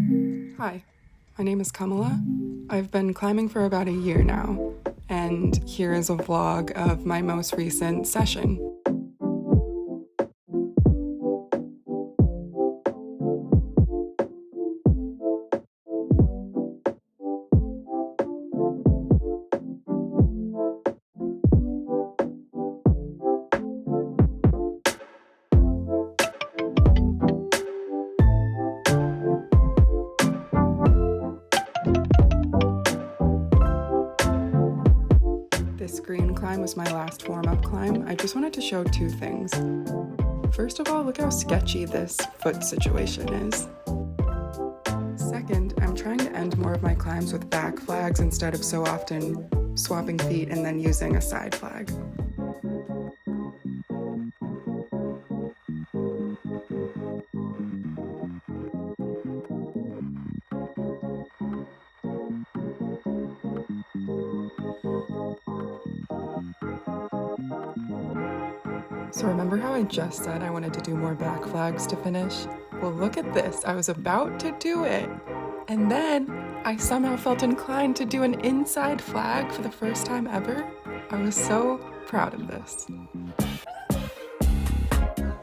Hi, my name is Kamala. I've been climbing for about a year now, and here is a vlog of my most recent session. This green climb was my last warm-up climb. I just wanted to show two things. First of all, look how sketchy this foot situation is. Second, I'm trying to end more of my climbs with back flags instead of so often swapping feet and then using a side flag. So remember how I just said I wanted to do more back flags to finish? Well, look at this. I was about to do it. And then I somehow felt inclined to do an inside flag for the first time ever. I was so proud of this.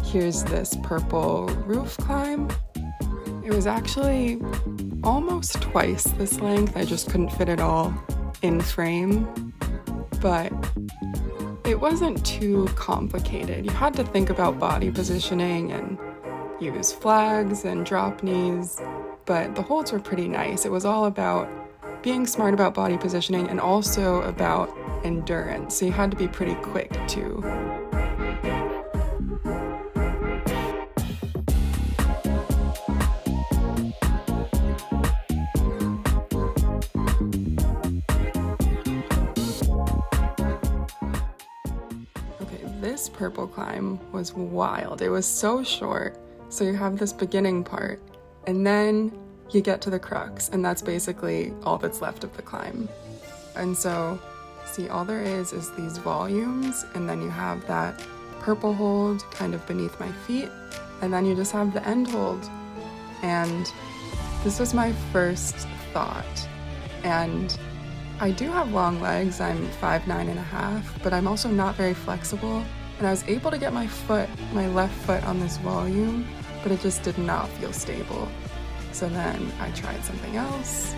Here's this purple roof climb. It was actually almost twice this length. I just couldn't fit it all in frame. But it wasn't too complicated. You had to think about body positioning and use flags and drop knees, but the holds were pretty nice. It was all about being smart about body positioning and also about endurance, so you had to be pretty quick too. This purple climb was wild. It was so short. So you have this beginning part, and then you get to the crux, and that's basically all that's left of the climb. And so, see, all there is these volumes, and then you have that purple hold kind of beneath my feet, and then you just have the end hold. And this was my first thought. And I do have long legs. I'm 5'9.5", but I'm also not very flexible. And I was able to get my left foot on this volume, but it just did not feel stable. So then I tried something else.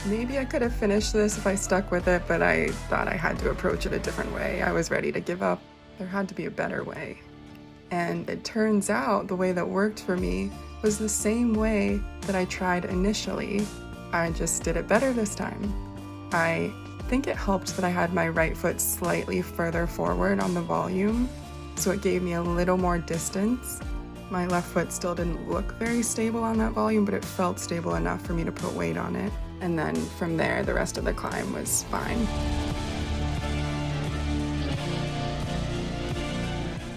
Maybe I could have finished this if I stuck with it, but I thought I had to approach it a different way. I was ready to give up. There had to be a better way. And it turns out the way that worked for me was the same way that I tried initially. I just did it better this time. I think it helped that I had my right foot slightly further forward on the volume, so it gave me a little more distance. My left foot still didn't look very stable on that volume, but it felt stable enough for me to put weight on it. And then from there, the rest of the climb was fine.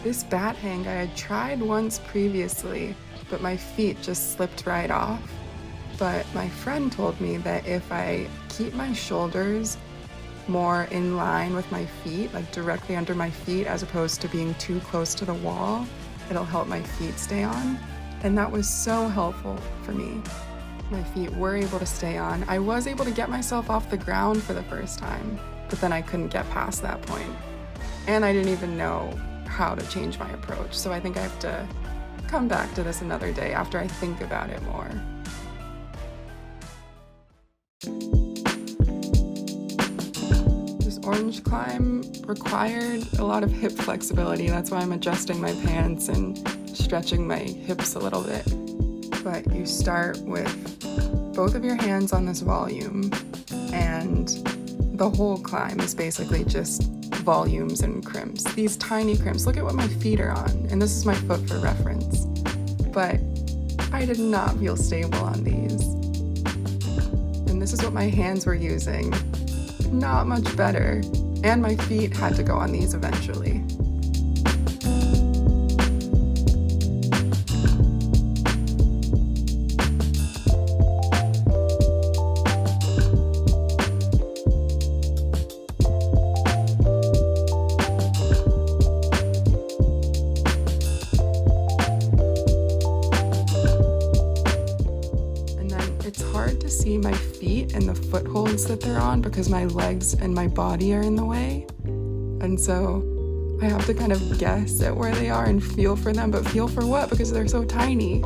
This bat hang I had tried once previously, but my feet just slipped right off. But my friend told me that if I keep my shoulders more in line with my feet, like directly under my feet, as opposed to being too close to the wall, it'll help my feet stay on. And that was so helpful for me. My feet were able to stay on. I was able to get myself off the ground for the first time, but then I couldn't get past that point. And I didn't even know how to change my approach, so I think I have to come back to this another day after I think about it more. This orange climb required a lot of hip flexibility. That's why I'm adjusting my pants and stretching my hips a little bit. But you start with both of your hands on this volume, and the whole climb is basically just volumes and crimps. These tiny crimps. Look at what my feet are on, and this is my foot for reference. But I did not feel stable on these. And this is what my hands were using. Not much better. And my feet had to go on these eventually. see my feet and the footholds that they're on because my legs and my body are in the way. And so I have to kind of guess at where they are and feel for them, but feel for what? Because they're so tiny.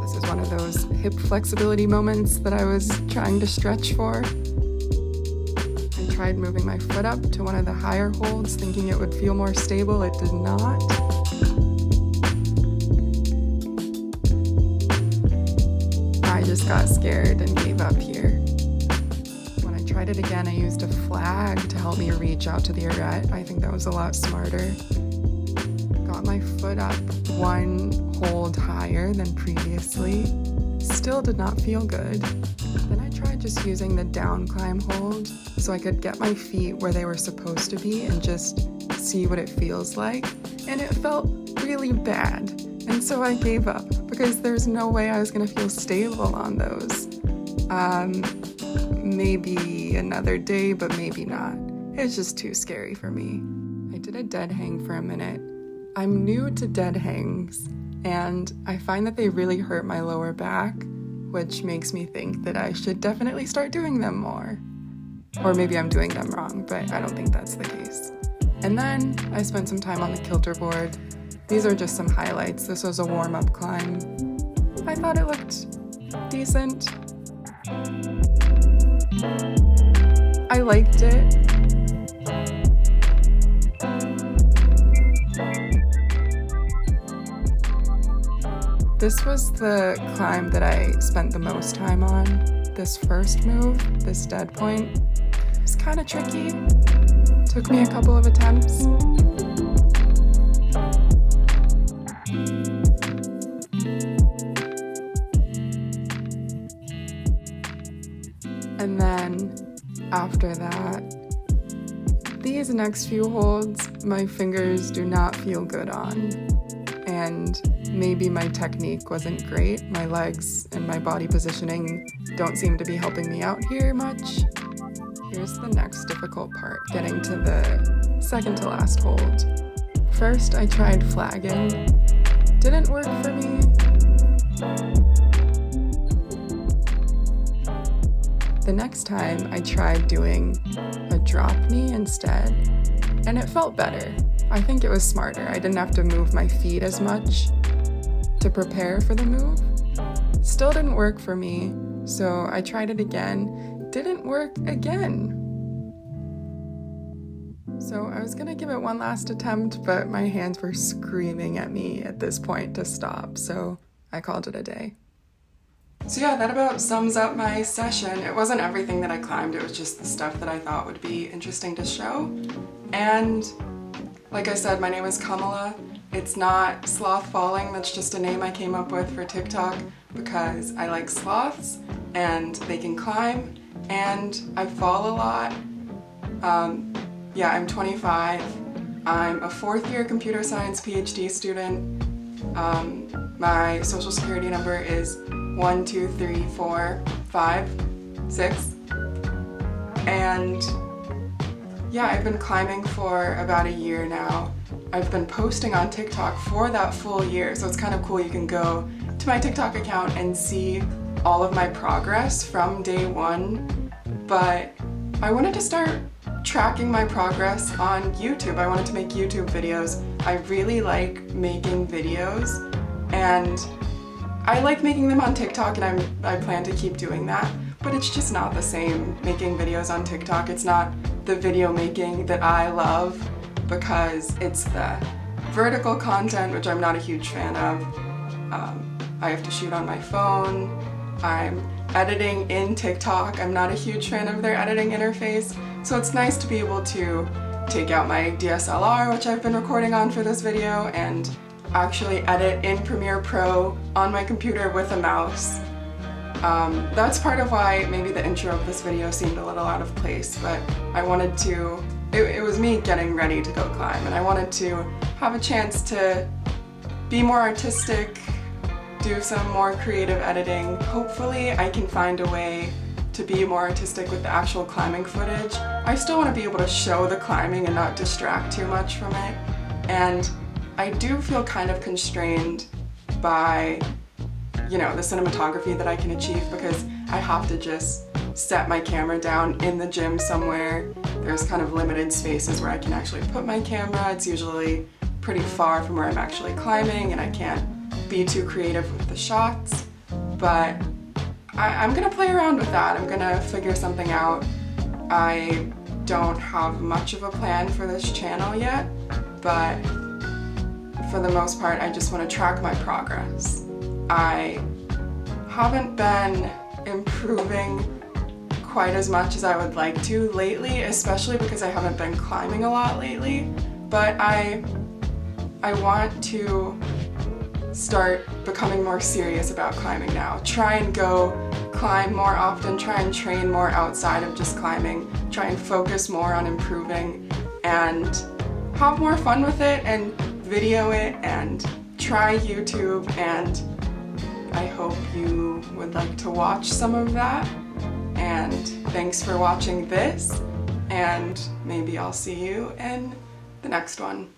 This is one of those hip flexibility moments that I was trying to stretch for. I tried moving my foot up to one of the higher holds, thinking it would feel more stable. It did not. I just got scared and gave up here. When I tried it again, I used a flag to help me reach out to the arete. I think that was a lot smarter. Got my foot up one hold higher than previously. Still did not feel good. Then I tried just using the down climb hold so I could get my feet where they were supposed to be and just see what it feels like. And it felt really bad. And so I gave up because there's no way I was gonna feel stable on those. Maybe another day, but maybe not. It's just too scary for me. I did a dead hang for a minute. I'm new to dead hangs, and I find that they really hurt my lower back, which makes me think that I should definitely start doing them more. Or maybe I'm doing them wrong, but I don't think that's the case. And then I spent some time on the Kilter Board. These are just some highlights. This was a warm-up climb. I thought it looked decent. I liked it. This was the climb that I spent the most time on. This first move, this dead point, was kind of tricky. Took me a couple of attempts. And then after that, these next few holds, my fingers do not feel good on. And maybe my technique wasn't great. My legs and my body positioning don't seem to be helping me out here much. Here's the next difficult part, getting to the second to last hold. First, I tried flagging. Didn't work for me. The next time I tried doing a drop knee instead, and it felt better. I think it was smarter. I didn't have to move my feet as much to prepare for the move. Still didn't work for me, so I tried it again. Didn't work again. So I was gonna give it one last attempt, but my hands were screaming at me at this point to stop, so I called it a day. So yeah, that about sums up my session. It wasn't everything that I climbed, it was just the stuff that I thought would be interesting to show. And like I said, my name is Kamala. It's not Sloth Falling, that's just a name I came up with for TikTok because I like sloths and they can climb and I fall a lot. Yeah, I'm 25. I'm a fourth year computer science PhD student. My social security number is 1, 2, 3, 4, 5, 6. And yeah, I've been climbing for about a year now. I've been posting on TikTok for that full year, so it's kind of cool. You can go to my TikTok account and see all of my progress from day one. But I wanted to start tracking my progress on YouTube. I wanted to make YouTube videos. I really like making videos, and I like making them on TikTok, and I plan to keep doing that, but it's just not the same making videos on TikTok. It's not the video making that I love because it's the vertical content, which I'm not a huge fan of. I have to shoot on my phone. I'm editing in TikTok. I'm not a huge fan of their editing interface, so it's nice to be able to take out my DSLR, which I've been recording on for this video, and actually edit in Premiere Pro on my computer with a mouse. That's part of why maybe the intro of this video seemed a little out of place, but I wanted to, it was me getting ready to go climb, and I wanted to have a chance to be more artistic, do some more creative editing. Hopefully I can find a way to be more artistic with the actual climbing footage. I still want to be able to show the climbing and not distract too much from it, and I do feel kind of constrained by, you know, the cinematography that I can achieve because I have to just set my camera down in the gym somewhere. There's kind of limited spaces where I can actually put my camera. It's usually pretty far from where I'm actually climbing and I can't be too creative with the shots. But I'm gonna play around with that. I'm gonna figure something out. I don't have much of a plan for this channel yet, but for the most part, I just want to track my progress. I haven't been improving quite as much as I would like to lately, especially because I haven't been climbing a lot lately, but I want to start becoming more serious about climbing now. Try and go climb more often, try and train more outside of just climbing, try and focus more on improving and have more fun with it and video it and try YouTube, and I hope you would like to watch some of that. And thanks for watching this, and maybe I'll see you in the next one.